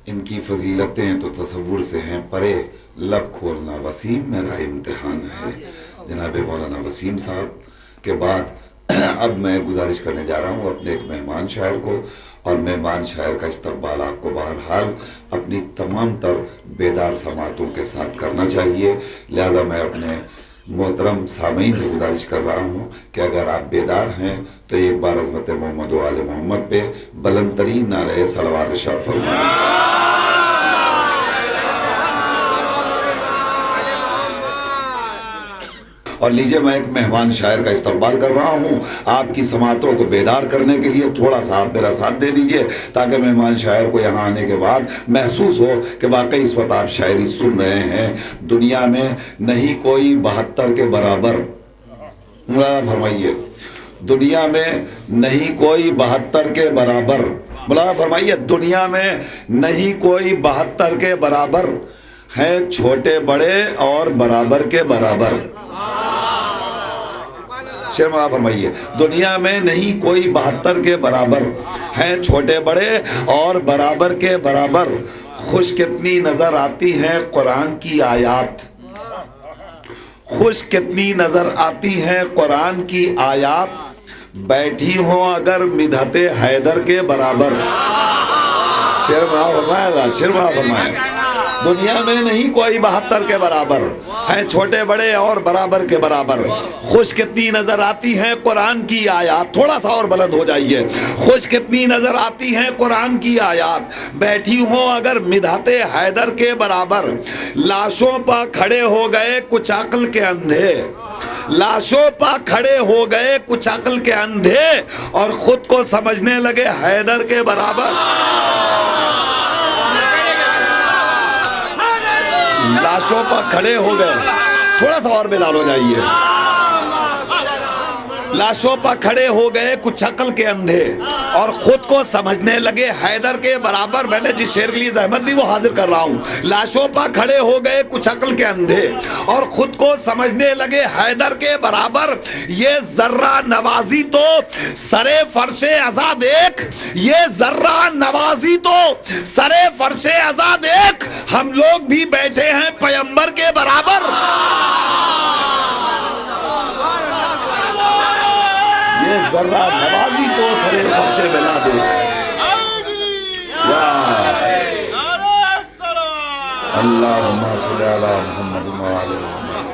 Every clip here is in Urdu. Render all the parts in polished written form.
ان کی فضیلتیں تو تصور سے ہیں پرے، لب کھولنا وسیم میرا امتحان ہے۔ جناب مولانا وسیم صاحب کے بعد اب میں گزارش کرنے جا رہا ہوں اپنے ایک مہمان شاعر کو، اور مہمان شاعر کا استقبال آپ کو بہرحال اپنی تمام تر بیدار سماعتوں کے ساتھ کرنا چاہیے، لہذا میں اپنے محترم سامعین سے گزارش کر رہا ہوں کہ اگر آپ بیدار ہیں تو ایک بار عظمت محمد و آل محمد پہ بلند ترین نعرہ صلوات ارشاد فرمائیں۔ اور لیجئے میں ایک مہمان شاعر کا استقبال کر رہا ہوں، آپ کی سماعتوں کو بیدار کرنے کے لیے تھوڑا سا آپ میرا ساتھ دے دیجئے تاکہ مہمان شاعر کو یہاں آنے کے بعد محسوس ہو کہ واقعی اس وقت آپ شاعری سن رہے ہیں۔ دنیا میں نہیں کوئی 72 کے برابر، ملاحظہ فرمائیے، دنیا میں نہیں کوئی 72 کے برابر، ملاحظہ فرمائیے، دنیا میں نہیں کوئی 72 کے برابر ہیں، چھوٹے بڑے اور برابر کے برابر۔ شعر ملاحظہ فرمائیے، دنیا میں نہیں کوئی 72 کے برابر ہیں، چھوٹے بڑے اور برابر کے برابر۔ خوش کتنی نظر آتی ہیں قرآن کی آیات، خوش کتنی نظر آتی ہیں قرآن کی آیات، بیٹھی ہوں اگر مدحت حیدر کے برابر۔ شعر ملاحظہ فرمائے، شعر ملاحظہ فرمائے، دنیا میں نہیں کوئی 72 کے برابر ہیں، چھوٹے بڑے اور برابر کے برابر۔ خوش کتنی نظر آتی ہیں قرآن کی آیات، تھوڑا سا اور بلند ہو جائیے، خوش کتنی نظر آتی ہیں قرآن کی آیات، بیٹھی ہوں اگر مدحت حیدر کے برابر۔ لاشوں پا کھڑے ہو گئے کچھ عقل کے اندھے، لاشوں پا کھڑے ہو گئے کچھ عقل کے اندھے، اور خود کو سمجھنے لگے حیدر کے برابر۔ لاشوں پر کھڑے ہو گئے، تھوڑا سا اور بیدار ہو جائیے، لاشوں پر کھڑے ہو گئے کچھ عقل کے اندھے، اور خود کو سمجھنے لگے حیدر کے برابر۔ میں نے جس شعر کے لیے زحمت دی وہ حاضر کر رہا ہوں۔ لاشوں پر کھڑے ہو گئے کچھ عقل کے اندھے، اور خود کو سمجھنے لگے حیدر کے برابر۔ یہ ذرہ نوازی تو سرے فرش عزا دیکھ، یہ ذرہ نوازی تو سرے فرش عزا دیکھ، ہم لوگ بھی بیٹھے ہیں پیمبر کے برابر۔ یہ ذرہ نوازی تو سرے فرش بلا دے، اللہم صلی علی محمد و آل محمد۔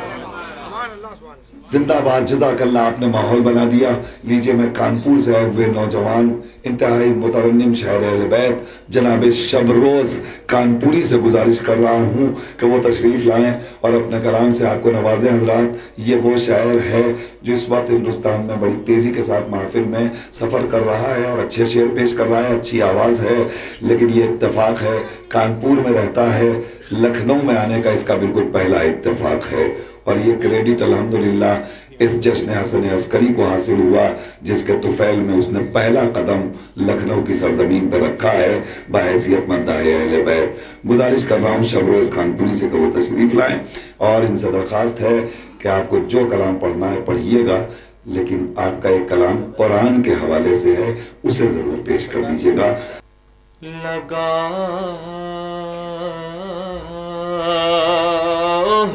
زندہ باد، جزاک اللہ، آپ نے ماحول بنا دیا۔ لیجئے میں کانپور سے آئے ہوئے نوجوان انتہائی مترنم شاعر اہل بیت جناب شبروز کانپوری سے گزارش کر رہا ہوں کہ وہ تشریف لائیں اور اپنے کلام سے آپ کو نوازیں۔ حضرات، یہ وہ شاعر ہے جو اس وقت ہندوستان میں بڑی تیزی کے ساتھ محفل میں سفر کر رہا ہے اور اچھے شعر پیش کر رہا ہے، اچھی آواز ہے، لیکن یہ اتفاق ہے کانپور میں رہتا ہے، لکھنؤ میں آنے کا اس کا بالکل پہلا اتفاق ہے، اور یہ کریڈٹ الحمدللہ اس جشن حسن عسکری کو حاصل ہوا جس کے طفیل میں اس نے پہلا قدم لکھنؤ کی سرزمین پر رکھا ہے بحیثیت مداح اہل بیت۔ گزارش کر رہا ہوں شبروز کانپوری سے کہ وہ تشریف لائیں، اور ان سے درخواست ہے کہ آپ کو جو کلام پڑھنا ہے پڑھیے گا، لیکن آپ کا ایک کلام قرآن کے حوالے سے ہے، اسے ضرور پیش کر دیجیے گا۔ لگا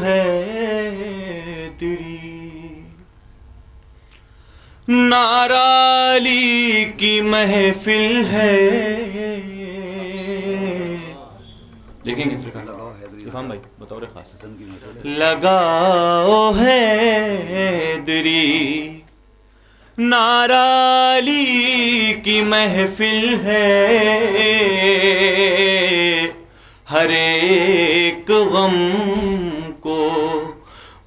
ہے نارالی کی محفل ہے، دیکھیں گے عرفان بھائی بطور خاص لگاؤ حیدری، نارالی کی محفل ہے، ہر ایک غم کو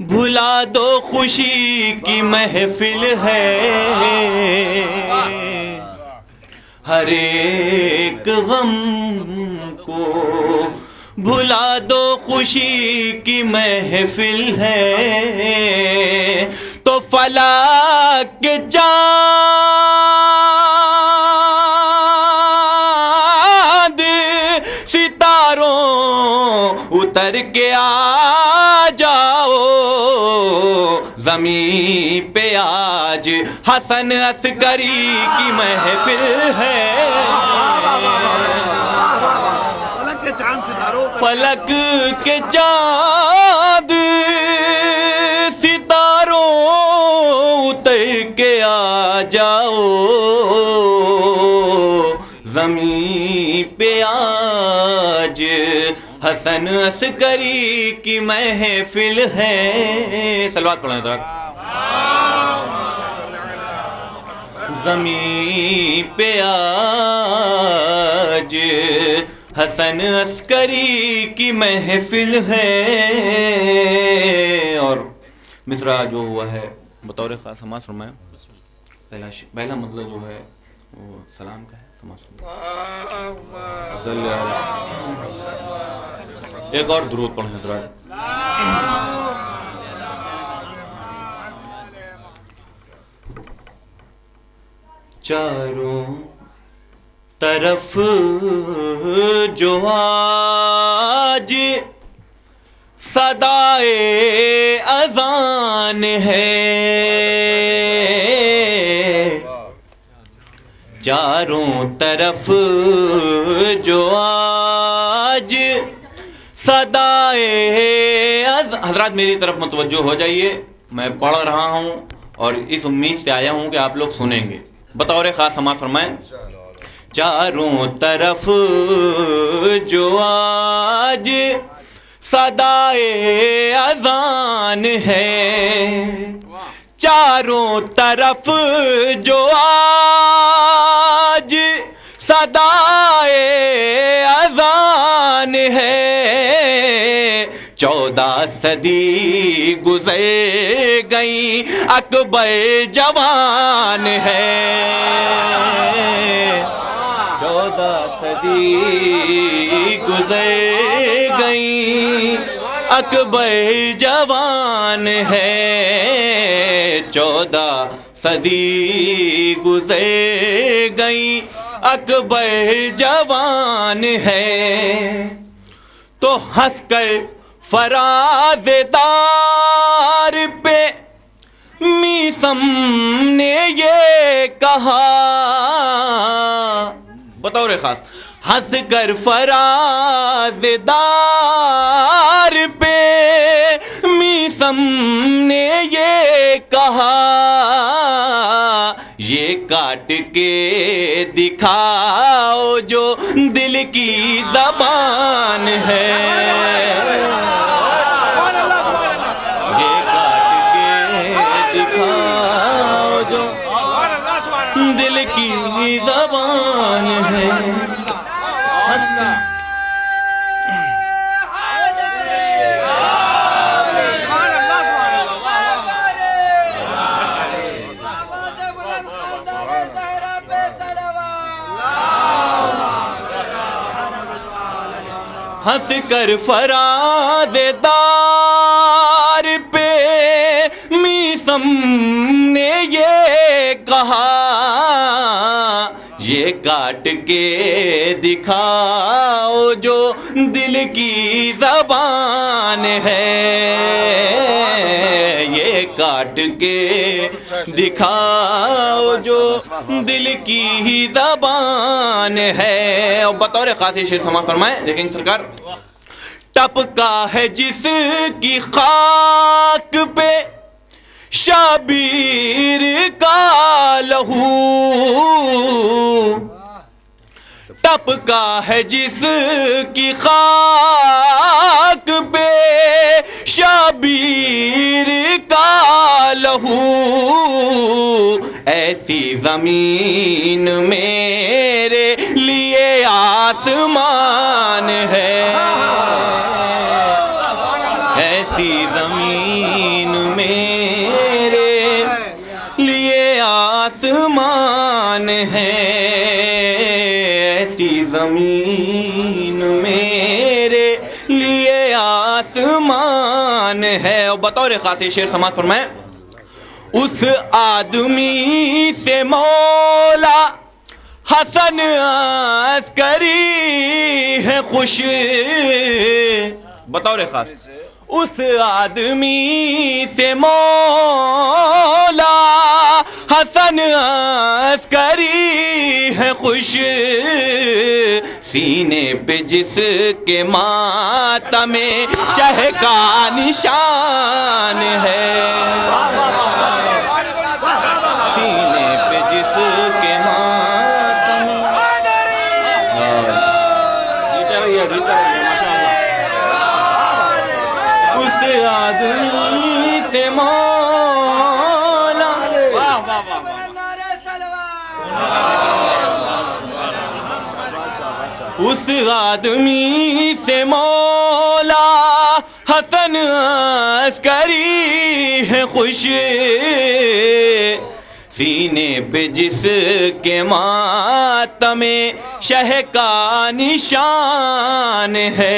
بھلا دو خوشی کی محفل ہے، ہر ایک غم کو بھلا دو خوشی کی محفل ہے، تو فلک کے چاند ستاروں اتر کے آ جاؤ، زمین پہ آج حسن عسکری کی محفل ہے، فلک کے چاند ستاروں اتر کے آ جاؤ، زمین پہ آج حسن عسکری کی محفل ہے. صلوات پڑھیں ذرا. زمین پہ آج حسن عسکری کی محفل ہے. اور مصرع جو ہوا ہے بطور خاص سماعت فرمائیں. پہلا مطلب جو ہے وہ سلام کا ہے. سماعت صلی ایک اور درود پڑھیں حضرات. چاروں طرف جو آج صدائے اذان ہے، چاروں طرف جو آج صدائے حضرات میری طرف متوجہ ہو جائیے. میں پڑھ رہا ہوں اور اس امید سے آیا ہوں کہ آپ لوگ سنیں گے. بطور خاص سماعت فرمائیں. چاروں طرف جو آج صدائے اذان ہے، چاروں طرف جو آج صدائے اذان ہے، 14 صدی گزر گئی اکبر جوان ہے، 14 صدی گزر گئی اکبر جوان ہے، 14 صدی گزر گئی اکبر جوان ہے. تو ہنس کر فراز دار پہ میثم نے یہ کہا، بطور خاص ہنس کر فراز دار پہ میثم نے یہ کہا، یہ کاٹ کے دکھاؤ جو دل کی زبان ہے، یہ کاٹ کے دکھاؤ جو دل کی زبان ہے. ہنس کر فراز دار پہ میثم نے یہ کہا، یہ کاٹ کے دکھاؤ جو دل کی زبان ہے، یہ کاٹ کے دکھاؤ جو دل کی زبان ہے. اور بطور خاص شعر سماعت فرمائیں. دیکھیں سرکار. ٹپکا ہے جس کی خاک پہ شبیر کا لہو، ٹپکا ہے جس کی خاک پہ شبیر کا لہو، ایسی زمین میرے لیے آسمان ہے، ایسی زمین میرے لیے آسمان ہے، ایسی زمین میرے لیے آسمان ہے. اور بطور خاص شعر سماعت فرمائیں. اس آدمی سے مولا حسن عسکری ہے خوش، بطور خاص اس آدمی سے مولا حسن عسکری ہے خوش سینے پہ جس کے ماتم شہ کا نشان ہے سینے پہ جس کے ماتم اس آدمی سے مولا اس آدمی سے مولا حسن عسکری ہے خوش سینے پہ جس کے ماتم شہ کا نشان ہے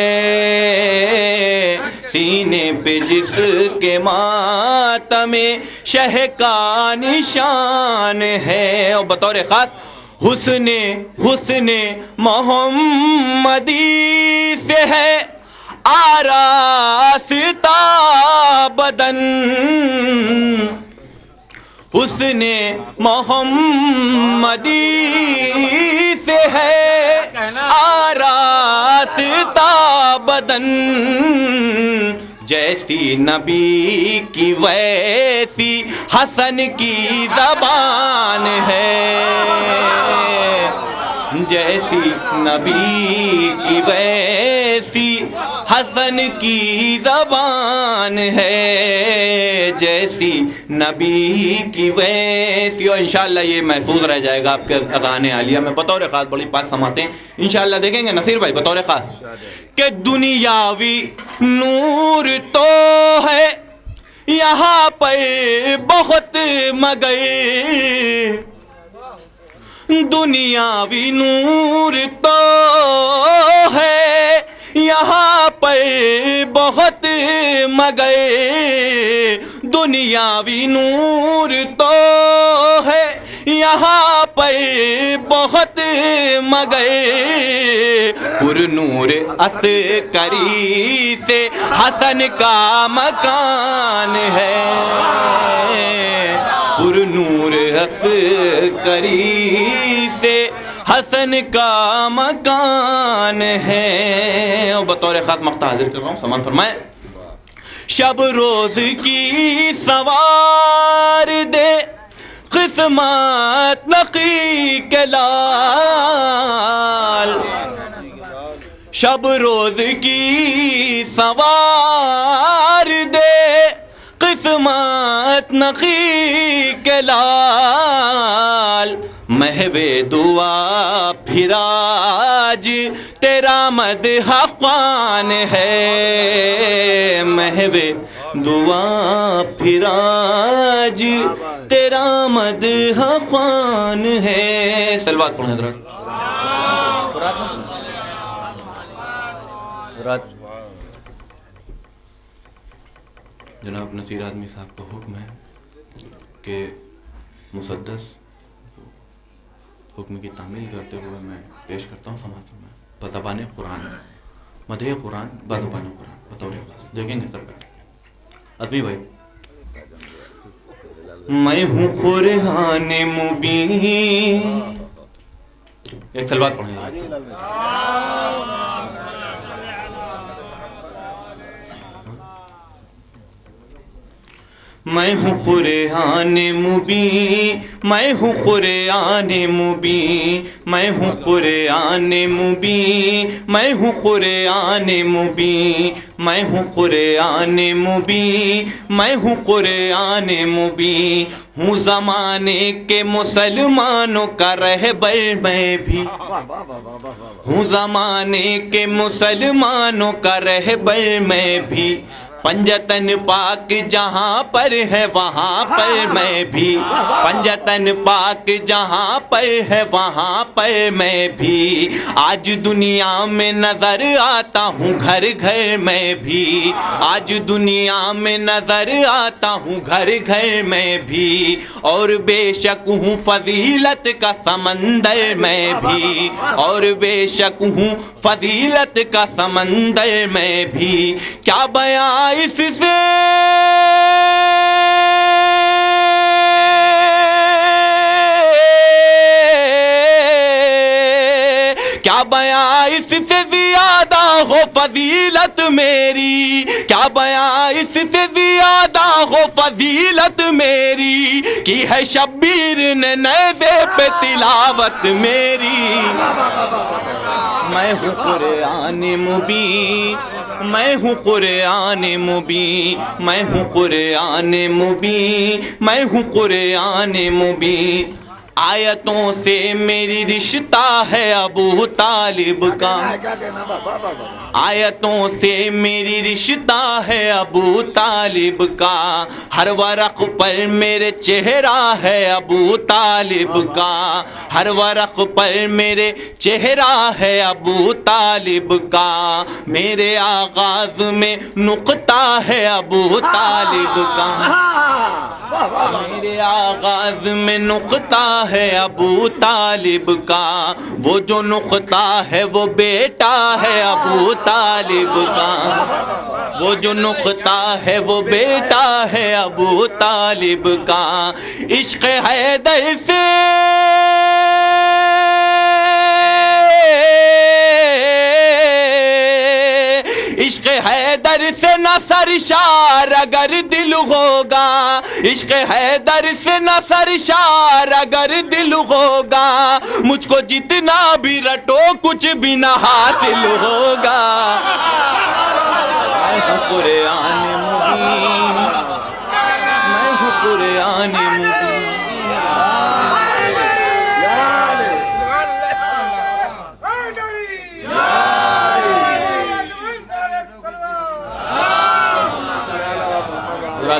سینے پہ جس کے ماتم شہ کا نشان ہے اور بطور خاص حسن محمدی سے ہے آراستہ بدن حسن محمدی سے ہے آراستہ بدن جیسی نبی کی ویسی حسن کی زبان ہے جیسی نبی کی ویسی حسن کی زبان ہے جیسی نبی کی ویسی اور انشاءاللہ یہ محفوظ رہ جائے گا آپ کے اذان عالیہ میں بطور خاص بڑی پاک سماعتیں انشاءاللہ دیکھیں گے نصیر بھائی بطور خاص کہ دنیاوی نور تو ہے یہاں پر بہت مگر دنیاوی نور تو ہے یہاں پر بہت مگر دنیاوی نور تو ہے یہاں پر بہت مگر پر نور عسکری سے حسن کا مکان ہے پر نور عسکری سے حسن کا مکان ہے اور بطور خاص مقطع حاضر کر رہا ہوں سامان فرمائیں شب روز کی سوار دے قسمت نقی کے لال شب روز کی سوار دے قسمت نقی کے لال محو دعا پھر آج تیرا مدح خوان ہے محو دعا پھر آج تیرا مدح خوان ہے سلوات پڑھیں حضرات جناب نصیر آدمی صاحب کا حکم ہے کہ مسدس حکم کی تعمیل کرتے ہوئے میں پیش کرتا ہوں سماعت میں بزبان قرآن مدح قرآن بزبان قرآن بطور خاص دیکھیں گے سرکار عظمی بھائی میں ہوں قرآن مبین ایک سلوات پڑھیں میں ہوں قرآن مبین میں ہوں قرآن مبین میں ہوں قرآن مبین میں ہوں قرآن مبین میں ہوں قرآن مبین میں ہوں قرآن مبین ہوں زمانے کے مسلمانوں کا رہبر میں بھی ہوں زمانے کے مسلمانوں کا رہبر میں بھی پنجتن پاک جہاں پر ہے وہاں پر میں بھی پنجتن پاک جہاں پر ہے وہاں پر میں بھی آج دنیا میں نظر آتا ہوں گھر گھر میں بھی آج دنیا میں نظر آتا ہوں گھر گھر میں بھی اور بے شک ہوں فضیلت کا سمندر میں بھی اور بے شک ہوں فضیلت کا سمندر میں بھی کیا بیان اس سے کیا بیاں اس سے زیادہ ہو فضیلت میری، کیا بیاں اس سے زیادہ ہو فضیلت میری، کی ہے شبیر نے نیزے پہ تلاوت میری۔ میں ہوں قرآن مبین، میں ہوں قرآن مبین، میں ہوں قرآن مبین، میں ہوں قرآن مبین۔ آیتوں سے میری رشتہ ہے ابو طالب کا، آیتوں سے میری رشتہ ہے ابو طالب کا، ہر ورق پر میرے چہرہ ہے ابو طالب کا، ہر ورق پر میرے چہرہ ہے ابو طالب کا، میرے آغاز میں نقطہ ہے ابو طالب کا، میرے آغاز میں نقطہ ہے ابو طالب کا، وہ جو نقطہ ہے وہ بیٹا ہے ابو طالب کا، وہ جو نقطہ ہے وہ بیٹا ہے ابو طالب کا۔ عشق حیدر سے عشق حیدر سے نہ سرشار اگر دل ہوگا، عشق حیدر سے نہ سرشار اگر دل ہوگا، مجھ کو جتنا بھی رٹو کچھ بھی نہ حاصل ہوگا۔ میں ہوں قرآن مبین، میں ہوں قرآن مبین۔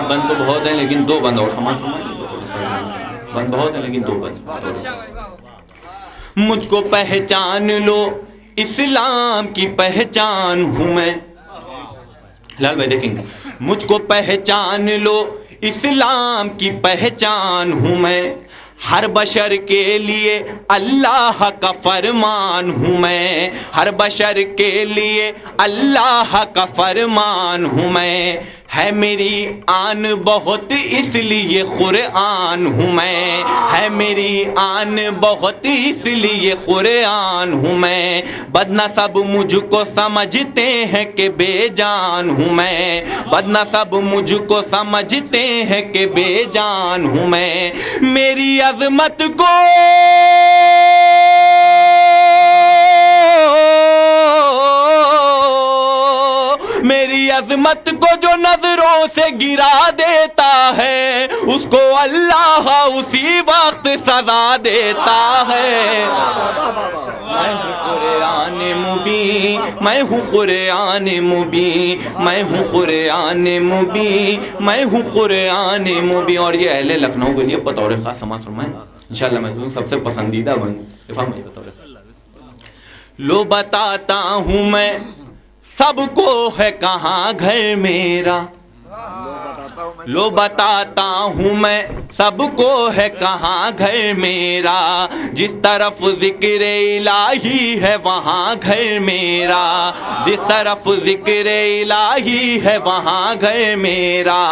بند تو بہت ہیں لیکن دو بند اور سمجھ بند بہت ہیں لیکن دو بند۔ مجھ کو پہچان لو اسلام کی پہچان ہوں میں، لال بھائی دیکھیں گے، مجھ کو پہچان لو اسلام کی پہچان ہوں میں، ہر بشر کے لیے اللہ کا فرمان ہوں میں، ہر بشر کے لیے اللہ کا فرمان ہوں میں، ہے میری آن بہت اس لیے قرآن ہوں میں، ہے میری آن بہت اس لیے قرآن ہوں میں، بدنسب مجھ کو سمجھتے ہیں کہ بے جان ہوں میں، بدنسب مجھ کو سمجھتے ہیں کہ بے جان ہوں میں، میری عظمت کو میری عظمت کو جو نظروں سے گرا دیتا ہے، اس کو اللہ اسی وقت سزا دیتا ہے۔ میں ہوں قرآن مبین، میں ہوں قرآن مبین، میں ہوں قرآن مبین، میں ہوں قرآن مبین۔ اور یہ اہل لکھنؤ کے لیے بطور خاص سماعت فرمائیں انشاءاللہ میں سب سے پسندیدہ بند لو بتاتا ہوں میں سب کو ہے کہاں گھر میرا، لو بتاتا ہوں میں سب کو ہے کہاں گھر میرا، جس طرف ذکر الہی ہے وہاں گھر میرا، جس طرف ذکر الہی ہے وہاں گھر میرا،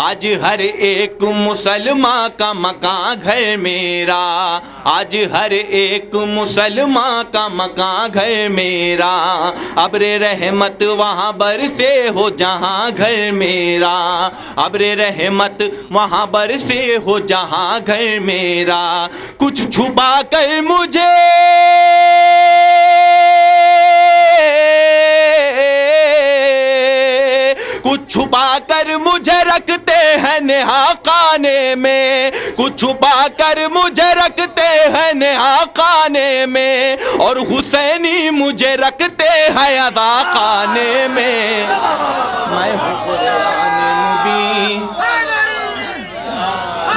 آج ہر ایک مسلمان کا مکان گھر میرا، آج ہر ایک مسلمان کا مکان گھر میرا، ابر رحمت وہاں برسے ہو جہاں گھر میرا، ابر رحمت وہاں برسے ہو جہاں گھر میرا، کچھ چھپا کر مجھے کچھ چھپا کر مجھے رکھتے ہیں نہا خانے میں، کچھ چھپا کر مجھے رکھتے ہیں نہا خانے میں، اور حسینی مجھے رکھتے ہیں عزا خانے میں۔ میں ہوں قرآن مبین،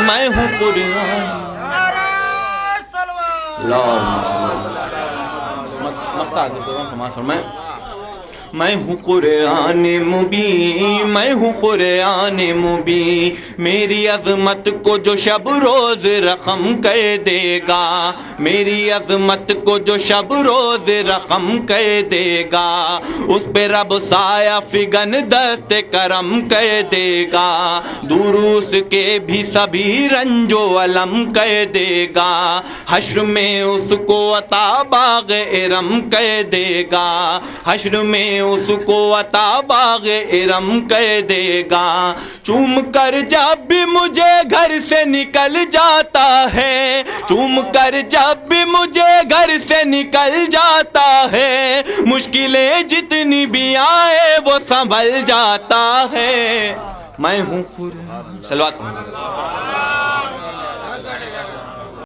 میں ہوں قرآن مقطع میں ہوں قرآن مبین، میں ہوں قرآن مبین، میری عظمت کو جو شب روز رقم کر دے گا، میری عظمت کو جو شب روز رقم کر دے گا، اس پہ رب سایہ فگن دست کرم کر دے گا، دور اس کے بھی سبھی رنج و علم کر دے گا، حشر میں اس کو عطا باغ ارم کر دے گا، حشر میں اس کو عطا باغ ارم کر دے گا، چوم کر جب بھی مجھے گھر سے نکل جاتا ہے، چوم کر جب بھی مجھے گھر سے نکل جاتا ہے، مشکلیں جتنی بھی آئے وہ سنبھل جاتا ہے، میں ہوں قرآن صلوات